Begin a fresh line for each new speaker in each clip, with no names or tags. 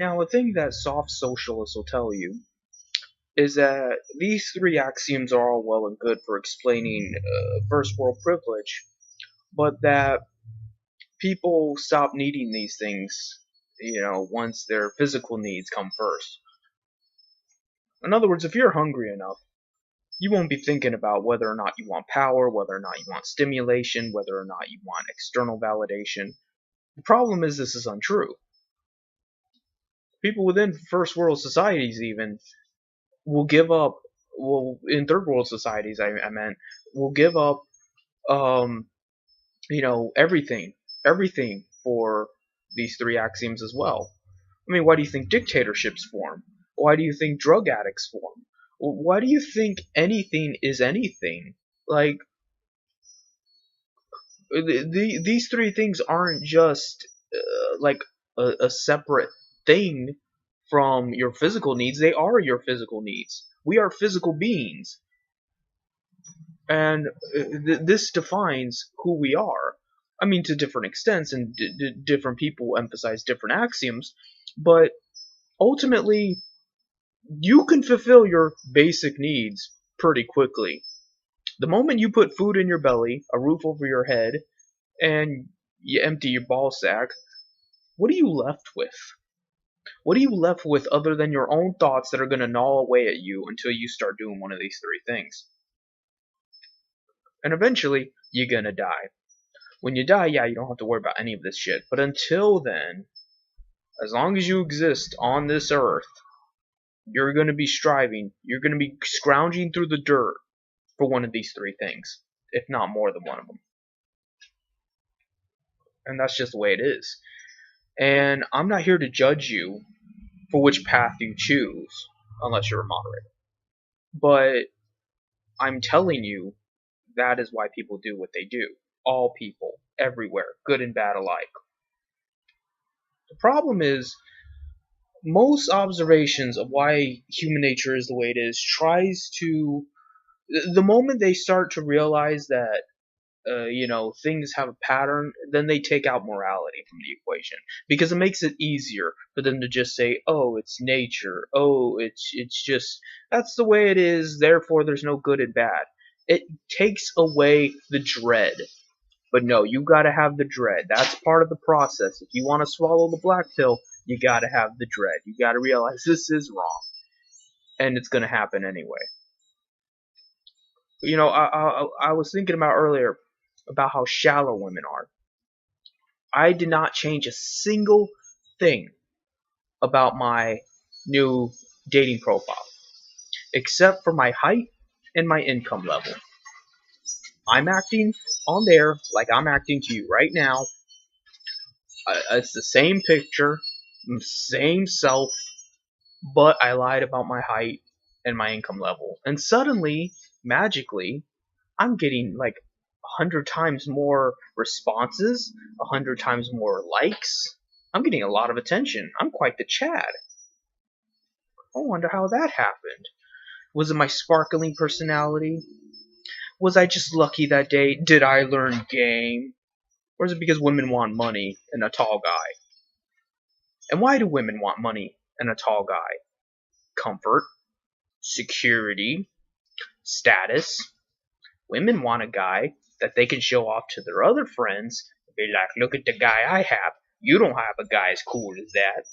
Now, a thing that soft socialists will tell you is that these three axioms are all well and good for explaining first world privilege, but that people stop needing these things, once their physical needs come first. In other words, if you're hungry enough, you won't be thinking about whether or not you want power, whether or not you want stimulation, whether or not you want external validation. The problem is this is untrue. People within first world societies even will give up, well, in third world societies, I meant, will give up, um, everything for these three axioms as well. I mean, why do you think dictatorships form? Why do you think drug addicts form? Why do you think anything is anything? Like, these three things aren't just like a separate thing from your physical needs. They are your physical needs. We are physical beings, and this defines who we are. I mean, to different extents, and different people emphasize different axioms, but ultimately, you can fulfill your basic needs pretty quickly. The moment you put food in your belly, a roof over your head, and you empty your ball sack, what are you left with? What are you left with other than your own thoughts that are going to gnaw away at you until you start doing one of these three things? And eventually, you're going to die. When you die, yeah, you don't have to worry about any of this shit. But until then, as long as you exist on this earth, you're going to be striving, you're going to be scrounging through the dirt for one of these three things, if not more than one of them. And that's just the way it is. And I'm not here to judge you for which path you choose, unless you're a moderator. But I'm telling you that is why people do what they do. All people, everywhere, good and bad alike. The problem is, most observations of why human nature is the way it is tries to, the moment they start to realize that things have a pattern, then they take out morality from the equation, because it makes it easier for them to just say, oh, it's nature, oh, it's just, that's the way it is, therefore there's no good and bad. It takes away the dread. But no, you gotta have the dread. That's part of the process. If you want to swallow the black pill, you gotta have the dread. You gotta realize this is wrong, and it's gonna happen anyway. I was thinking about earlier about how shallow women are. I did not change a single thing about my new dating profile, except for my height and my income level. I'm acting on there like I'm acting to you right now. It's the same picture, same self, but I lied about my height and my income level. And suddenly, magically, I'm getting like 100 times more responses, 100 times more likes. I'm getting a lot of attention. I'm quite the Chad. I wonder how that happened. Was it my sparkling personality? Was I just lucky that day? Did I learn game? Or is it because women want money and a tall guy? And why do women want money and a tall guy? Comfort, security, status. Women want a guy that they can show off to their other friends. Be like, look at the guy I have. You don't have a guy as cool as that.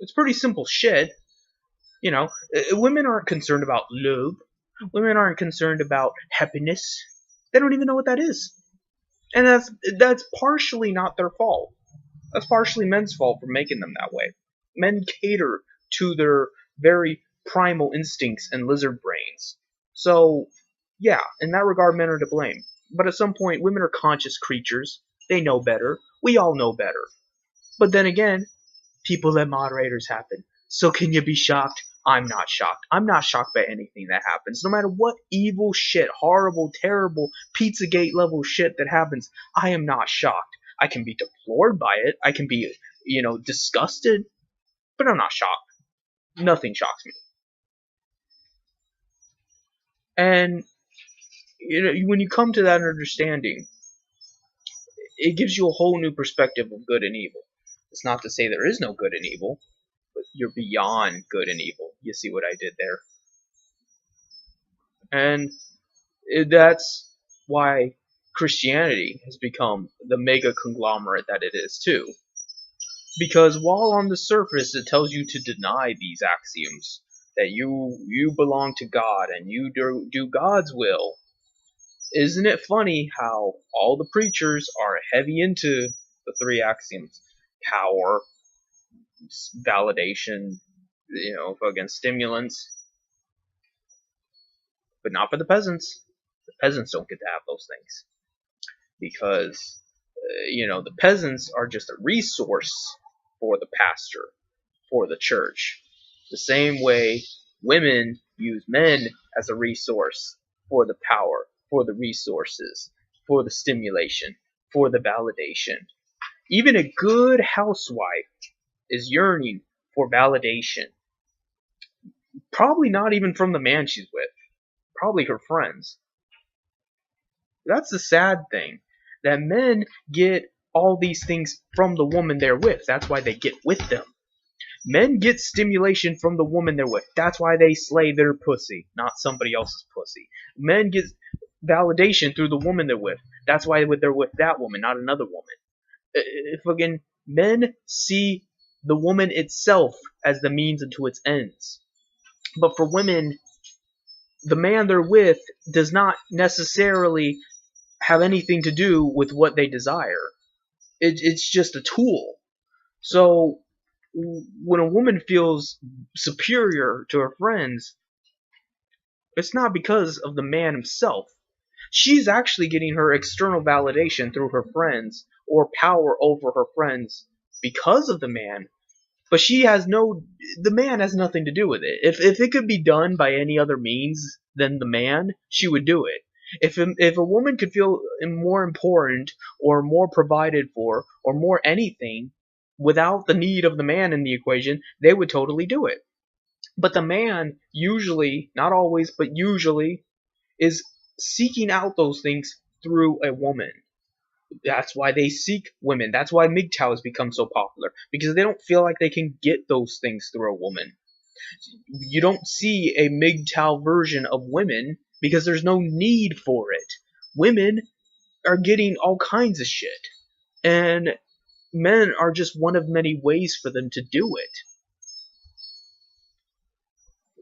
It's pretty simple shit. Women aren't concerned about love. Women aren't concerned about happiness. They don't even know what that is. And that's partially not their fault. That's partially men's fault for making them that way. Men cater to their very primal instincts and lizard brains. So, yeah, in that regard, men are to blame. But at some point, women are conscious creatures. They know better. We all know better. But then again, people let moderators happen. So can you be shocked? I'm not shocked. I'm not shocked by anything that happens. No matter what evil shit, horrible, terrible, Pizzagate level shit that happens, I am not shocked. I can be deplored by it. I can be, disgusted. But I'm not shocked. Nothing shocks me. And, when you come to that understanding, it gives you a whole new perspective of good and evil. It's not to say there is no good and evil, but you're beyond good and evil. You see what I did there? And that's why Christianity has become the mega conglomerate that it is too. Because while on the surface it tells you to deny these axioms, that you belong to God and you do God's will, isn't it funny how all the preachers are heavy into the three axioms: power, validation, fucking stimulants, but not for the peasants. The peasants don't get to have those things because the peasants are just a resource for the pastor, for the church. The same way women use men as a resource for the power, for the resources, for the stimulation, for the validation. Even a good housewife is yearning for validation. Probably not even from the man she's with, probably her friends. That's the sad thing, that men get all these things from the woman they're with. That's why they get with them. Men get stimulation from the woman they're with. That's why they slay their pussy, not somebody else's pussy. Men get validation through the woman they're with. That's why they're with that woman, not another woman. Fucking men see the woman itself as the means unto its ends. But for women, the man they're with does not necessarily have anything to do with what they desire. It's just a tool. So when a woman feels superior to her friends, it's not because of the man himself. She's actually getting her external validation through her friends or power over her friends because of the man. But the man has nothing to do with it. If it could be done by any other means than the man, she would do it. If a woman could feel more important or more provided for or more anything without the need of the man in the equation, they would totally do it. But the man usually, not always, but usually, is seeking out those things through a woman. That's why they seek women. That's why MGTOW has become so popular, because they don't feel like they can get those things through a woman. You don't see a MGTOW version of women because there's no need for it. Women are getting all kinds of shit, and men are just one of many ways for them to do it.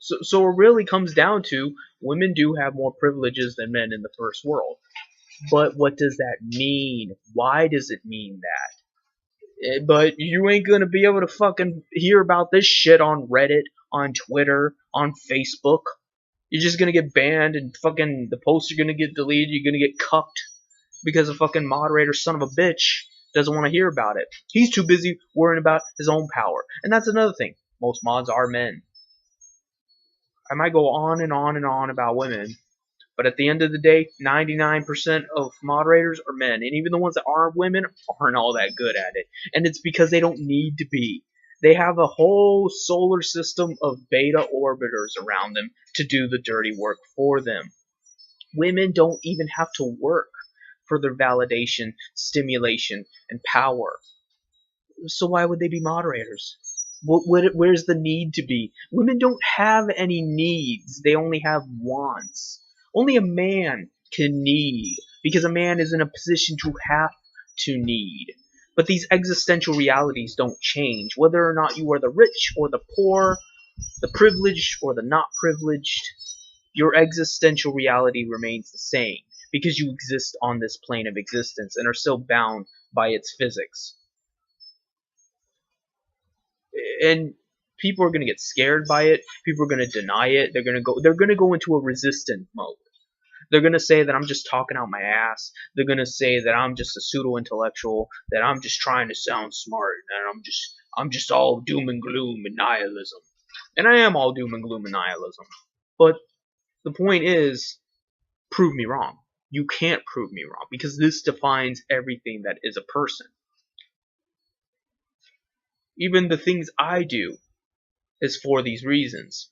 So it really comes down to women do have more privileges than men in the first world. But what does that mean? Why does it mean that? But you ain't gonna be able to fucking hear about this shit on Reddit, on Twitter, on Facebook. You're just gonna get banned and fucking the posts are gonna get deleted. You're gonna get cucked because a fucking moderator son of a bitch doesn't want to hear about it. He's too busy worrying about his own power. And that's another thing. Most mods are men. I might go on and on and on about women, but at the end of the day, 99% of moderators are men. And even the ones that aren't women aren't all that good at it. And it's because they don't need to be. They have a whole solar system of beta orbiters around them to do the dirty work for them. Women don't even have to work for their validation, stimulation, and power. So why would they be moderators? Where's the need to be? Women don't have any needs. They only have wants. Only a man can need, because a man is in a position to have to need. But these existential realities don't change, whether or not you are the rich or the poor, the privileged or the not privileged. Your existential reality remains the same, because you exist on this plane of existence and are still bound by its physics. And people are going to get scared by it. People are going to deny it. They're going to go into a resistant mode. They're going to say that I'm just talking out my ass. They're going to say that I'm just a pseudo-intellectual, that I'm just trying to sound smart, and I'm just all doom and gloom and nihilism. And I am all doom and gloom and nihilism. But the point is, prove me wrong. You can't prove me wrong, because this defines everything that is a person. Even the things I do is for these reasons.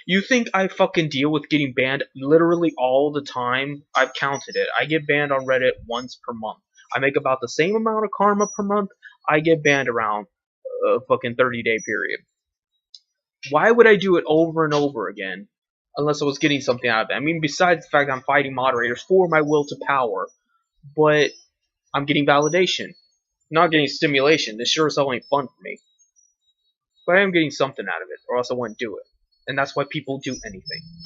You think I fucking deal with getting banned literally all the time? I've counted it. I get banned on Reddit once per month. I make about the same amount of karma per month. I get banned around a fucking 30-day period. Why would I do it over and over again unless I was getting something out of it? I mean, besides the fact I'm fighting moderators for my will to power, but I'm getting validation. I'm not getting stimulation. This sure as hell ain't fun for me. But I am getting something out of it, or else I wouldn't do it. And that's why people do anything.